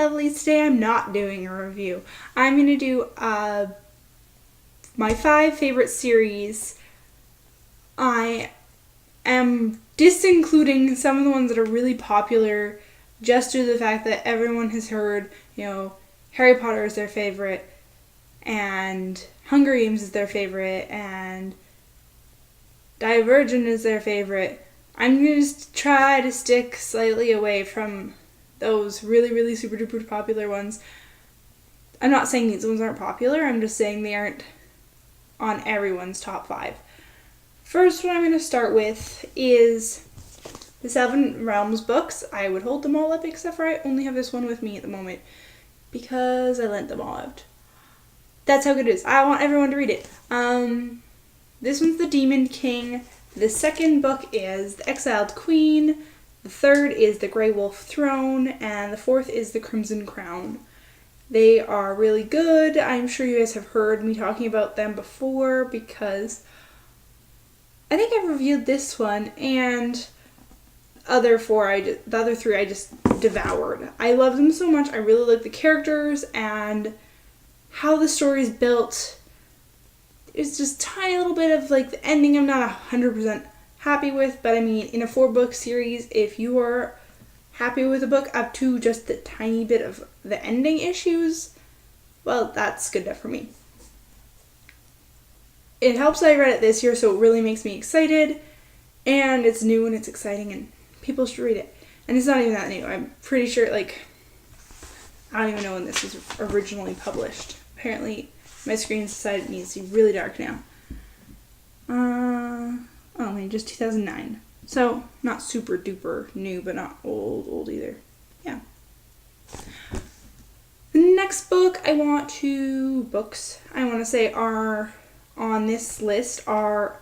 lovelies, today I'm not doing a review. I'm going to do my 5 favorite series. I am disincluding some of the ones that are really popular just due to the fact that everyone has heard, Harry Potter is their favorite, and Hunger Games is their favorite, and Divergent is their favorite. I'm going to try to stick slightly away from those really, really super duper popular ones. I'm not saying these ones aren't popular, I'm just saying they aren't on everyone's top 5. First one I'm going to start with is the 7 Realms books. I would hold them all up except for I only have this one with me at the moment because I lent them all out. That's how good it is. I want everyone to read it. This one's The Demon King. The second book is The Exiled Queen. The third is The Grey Wolf Throne. And the fourth is The Crimson Crown. They are really good. I'm sure you guys have heard me talking about them before because I think I've reviewed this one and the other 3 I just devoured. I love them so much. I really like the characters and how the story is built. It's just a tiny little bit of the ending I'm not 100% happy with, but I mean, in a 4-book series, if you are happy with a book up to just the tiny bit of the ending issues, well, that's good enough for me. It helps that I read it this year, so it really makes me excited, and it's new and it's exciting, and people should read it. And it's not even that new. I'm pretty sure, I don't even know when this was originally published. Apparently, my screen decided it needs to be really dark now. Just 2009. So, not super duper new, but not old either. Yeah. The next books I want to say are on this list are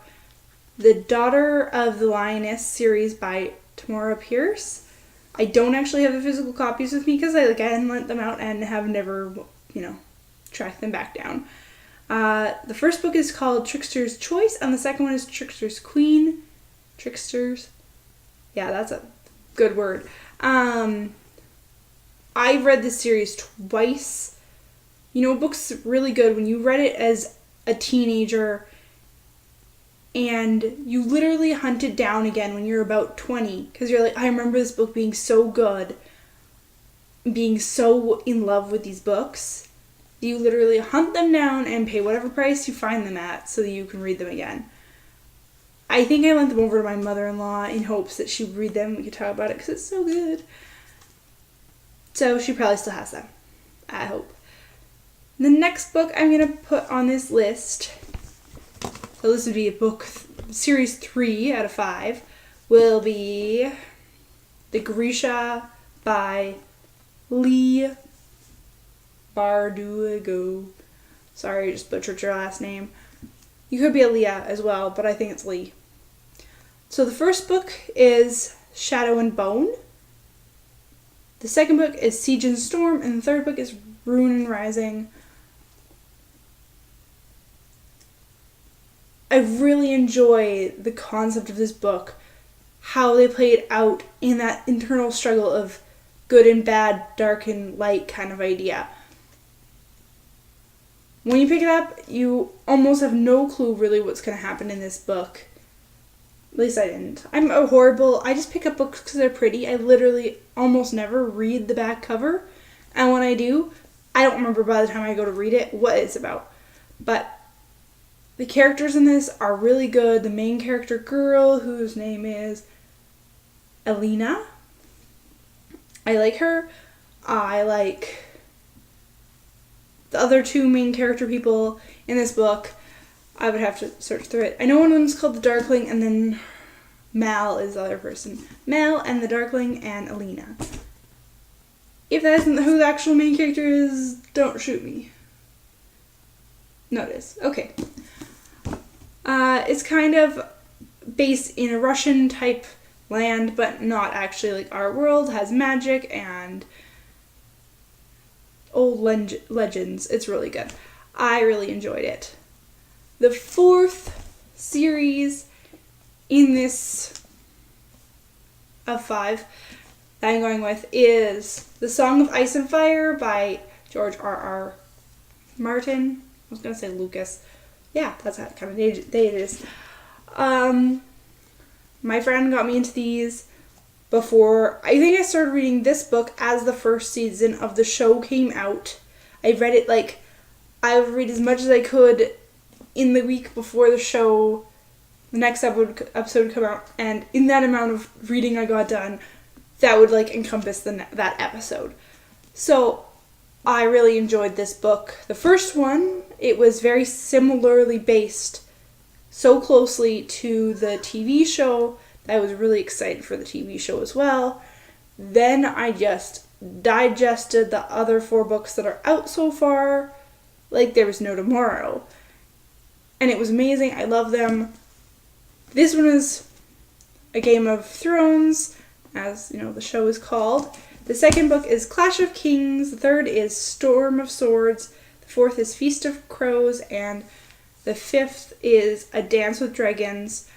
The Daughter of the Lioness series by Tamora Pierce. I don't actually have the physical copies with me because I hadn't lent them out and have never, tracked them back down. The first book is called Trickster's Choice, and the second one is Trickster's Queen. Tricksters. Yeah, that's a good word. I read this series twice. A book's really good when you read it as a teenager and you literally hunt it down again when you're about 20 because you're like, I remember this book being so good, being so in love with these books. You literally hunt them down and pay whatever price you find them at so that you can read them again. I think I lent them over to my mother-in-law in hopes that she would read them and we could talk about it because it's so good. So she probably still has them, I hope. The next book I'm going to put on this list, so this would be series 3 out of 5, will be The Grisha by Leigh Bardugo. Sorry, I just butchered your last name. You could be a Leah as well, but I think it's Leigh. So the first book is Shadow and Bone. The second book is Siege and Storm, and the third book is Ruin and Rising. I really enjoy the concept of this book, how they played out in that internal struggle of good and bad, dark and light kind of idea. When you pick it up, you almost have no clue really what's going to happen in this book. At least I didn't. I just pick up books because they're pretty. I literally almost never read the back cover. And when I do, I don't remember by the time I go to read it what it's about. But the characters in this are really good. The main character girl, whose name is Elena. I like her. I like the other 2 main character people in this book. I would have to search through it. I know one of them is called the Darkling, and then Mal is the other person. Mal and the Darkling and Elena. If that isn't who the actual main character is, don't shoot me. No, it is. Okay. It's kind of based in a Russian type land, but not actually like our world. Has magic and old legends. It's really good. I really enjoyed it. The 4th series in this of 5 that I'm going with is The Song of Ice and Fire by George R.R. Martin. I was going to say Lucas. Yeah, that's that kind of day it is. My friend got me into these before. I think I started reading this book as the first season of the show came out. I read it I would read as much as I could in the week before the next episode would come out, and in that amount of reading I got done, that would encompass that episode. So I really enjoyed this book. The first one, it was very similarly based, so closely to the TV show that I was really excited for the TV show as well. Then I just digested the other 4 books that are out so far, like there was no tomorrow. And it was amazing. I love them. This one is a Game of Thrones, as the show is called. The second book is Clash of Kings. The third is Storm of Swords. The fourth is Feast of Crows. And the fifth is A Dance with Dragons.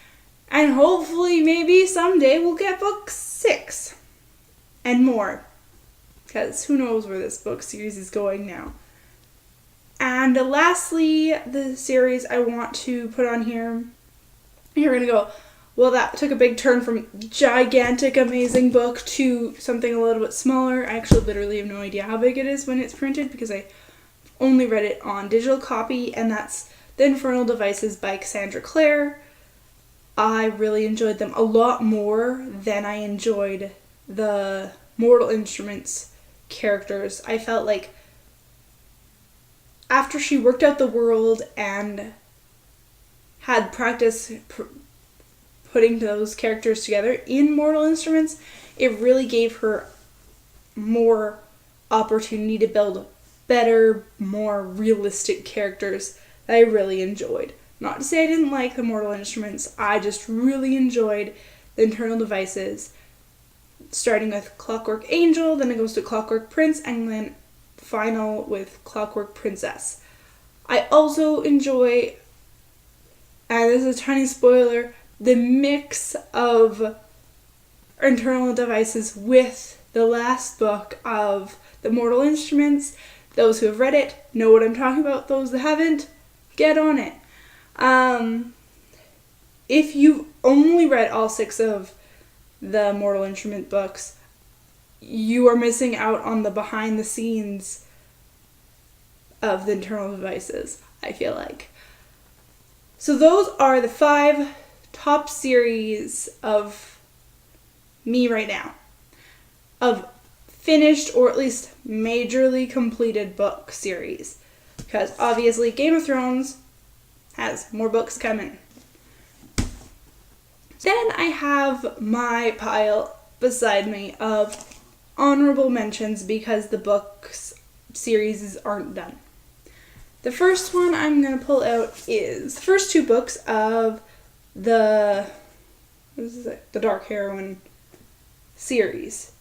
And hopefully, maybe someday we'll get book 6 and more. Because who knows where this book series is going now. And lastly, the series I want to put on here. You're going to go, well, that took a big turn from gigantic, amazing book to something a little bit smaller. I actually literally have no idea how big it is when it's printed because I only read it on digital copy, and that's The Infernal Devices by Cassandra Clare. I really enjoyed them a lot more than I enjoyed the Mortal Instruments characters. I felt like after she worked out the world and had practice putting those characters together in Mortal Instruments, it really gave her more opportunity to build better, more realistic characters that I really enjoyed. Not to say I didn't like the Mortal Instruments, I just really enjoyed the Internal Devices, starting with Clockwork Angel, then it goes to Clockwork Prince, and then final with Clockwork Princess. I also enjoy, and this is a tiny spoiler, the mix of Internal Devices with the last book of the Mortal Instruments. Those who have read it know what I'm talking about. Those that haven't, get on it. If you've only read all 6 of the Mortal Instrument books, you are missing out on the behind the scenes of the Internal Devices, I feel like. So those are the 5 top series of me right now, of finished or at least majorly completed book series, because obviously Game of Thrones has more books coming. Then I have my pile beside me of honorable mentions because the books series aren't done. The first one I'm going to pull out is the first 2 books of the Dark Heroine series.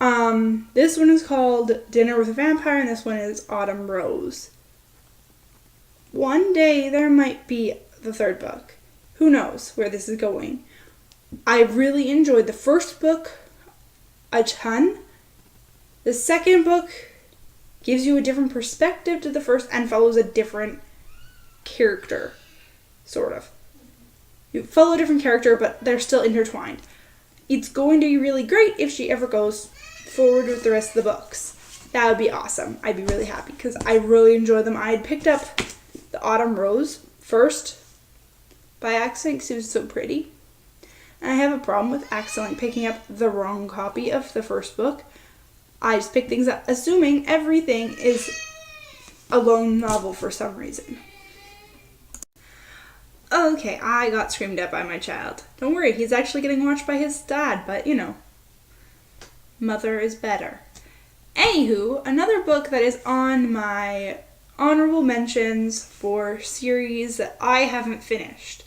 This one is called Dinner with a Vampire, and this one is Autumn Rose. One day there might be the 3rd book. Who knows where this is going. I really enjoyed the first book a ton. The second book gives you a different perspective to the first and follows a different character, sort of. You follow a different character, but they're still intertwined. It's going to be really great if she ever goes forward with the rest of the books. That would be awesome. I'd be really happy because I really enjoy them. I had picked up the Autumn Rose first by accident because it was so pretty. And I have a problem with accidentally picking up the wrong copy of the first book. I just pick things up assuming everything is a lone novel for some reason. Okay, I got screamed at by my child. Don't worry, he's actually getting watched by his dad, but mother is better. Anywho, another book that is on my honorable mentions for series that I haven't finished.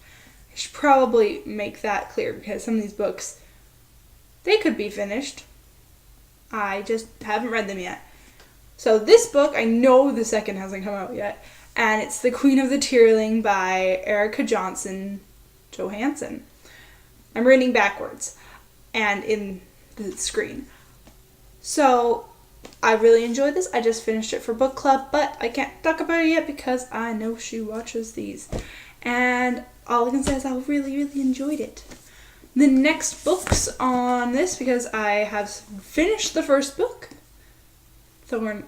I should probably make that clear because some of these books, they could be finished. I just haven't read them yet. So this book, I know the second hasn't come out yet, and it's The Queen of the Tearling by Erica Johansson. I'm reading backwards. And in the screen. So I really enjoyed this. I just finished it for book club, but I can't talk about it yet because I know she watches these. And all I can say is I really, really enjoyed it. The next books on this, because I have finished the first book, Throne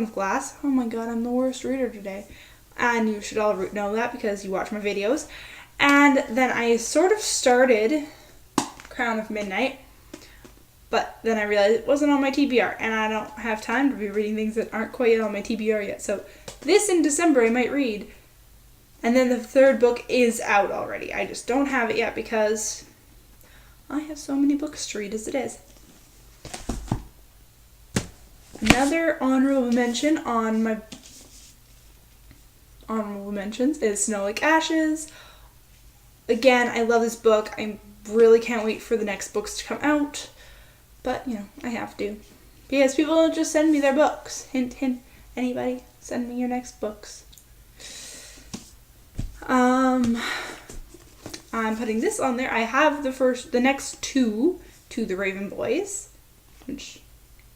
of Glass. Oh my god, I'm the worst reader today. And you should all know that because you watch my videos. And then I sort of started Crown of Midnight, but then I realized it wasn't on my TBR, and I don't have time to be reading things that aren't quite on my TBR yet. So this in December I might read. And then the third book is out already. I just don't have it yet because I have so many books to read as it is. Another honorable mention on my honorable mentions is Snow Like Ashes. Again, I love this book. I really can't wait for the next books to come out. But, I have to. Because people don't just send me their books. Hint, hint. Anybody, send me your next books. I'm putting this on there. I have the next two to the Raven Boys, which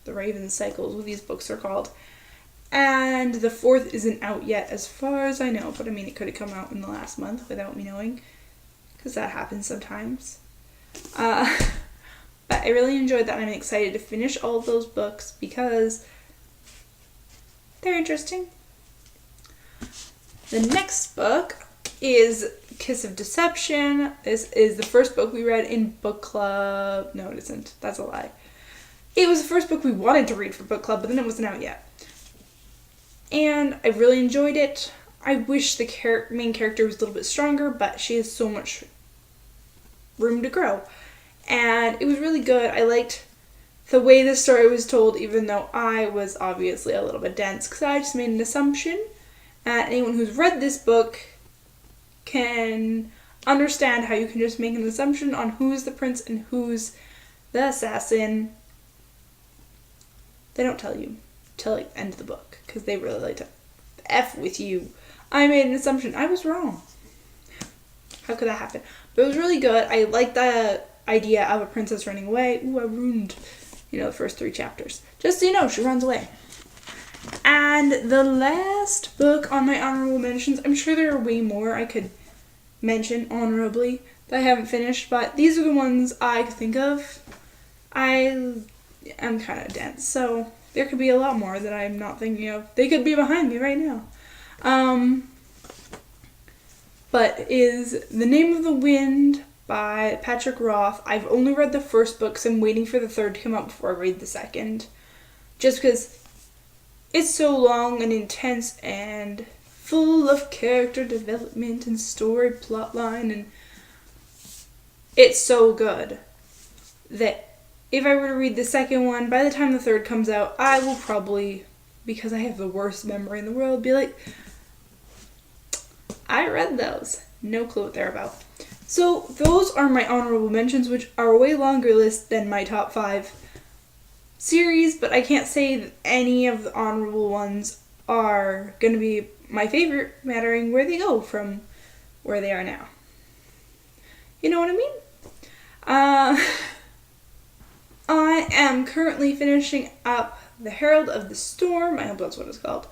the Raven Cycles, what these books are called. And the fourth isn't out yet as far as I know, but it could have come out in the last month without me knowing, because that happens sometimes. But I really enjoyed that, and I'm excited to finish all of those books because they're interesting. The next book is Kiss of Deception. This is the first book we read in book club. No, it isn't. That's a lie. It was the first book we wanted to read for book club, but then it wasn't out yet. And I really enjoyed it. I wish the main character was a little bit stronger, but she has so much room to grow. And it was really good. I liked the way the story was told, even though I was obviously a little bit dense, because I just made an assumption. And anyone who's read this book can understand how you can just make an assumption on who's the prince and who's the assassin. They don't tell you till the end of the book, because they really like to F with you. I made an assumption. I was wrong. How could that happen? But it was really good. I liked the idea of a princess running away. Ooh, I ruined, the first 3 chapters. Just so you know, she runs away. And the last book on my honorable mentions, I'm sure there are way more I could mention honorably that I haven't finished, but these are the ones I could think of. I am kind of dense, so there could be a lot more that I'm not thinking of. They could be behind me right now. But is The Name of the Wind by Patrick Rothfuss. I've only read the first book, so I'm waiting for the third to come out before I read the second. Just because it's so long and intense and full of character development and story plotline, and it's so good that if I were to read the second one, by the time the third comes out, I will probably, because I have the worst memory in the world, be like, I read those. No clue what they're about. So those are my honorable mentions, which are a way longer list than my top 5 series, but I can't say that any of the honorable ones are going to be my favorite, mattering where they go from where they are now. You know what I mean? I am currently finishing up The Herald of the Storm. I hope that's what it's called.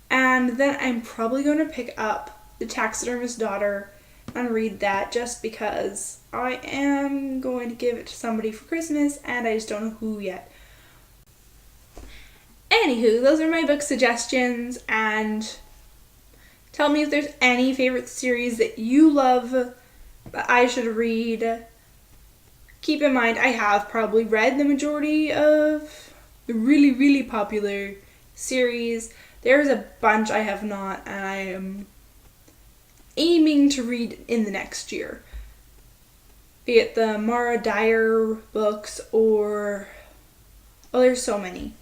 And then I'm probably going to pick up The Taxidermist's Daughter and read that, just because I am going to give it to somebody for Christmas and I just don't know who yet. Anywho, those are my book suggestions, and tell me if there's any favorite series that you love that I should read. Keep in mind, I have probably read the majority of the really, really popular series. There's a bunch I have not, and I am aiming to read in the next year. Be it the Mara Dyer books or... oh, there's so many.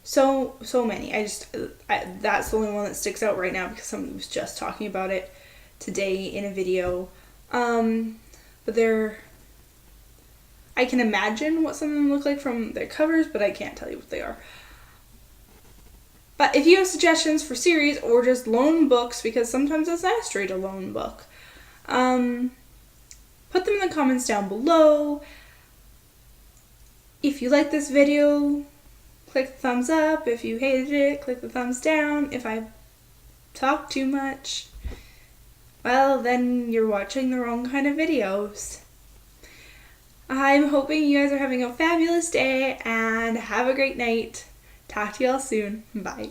So many. That's the only one that sticks out right now because somebody was just talking about it today in a video. But I can imagine what some of them look like from their covers, but I can't tell you what they are. But if you have suggestions for series or just loan books, because sometimes it's nice to read a loan book, put them in the comments down below. If you like this video, click the thumbs up. If you hated it, click the thumbs down. If I talk too much, well, then you're watching the wrong kind of videos. I'm hoping you guys are having a fabulous day and have a great night. Talk to y'all soon. Bye.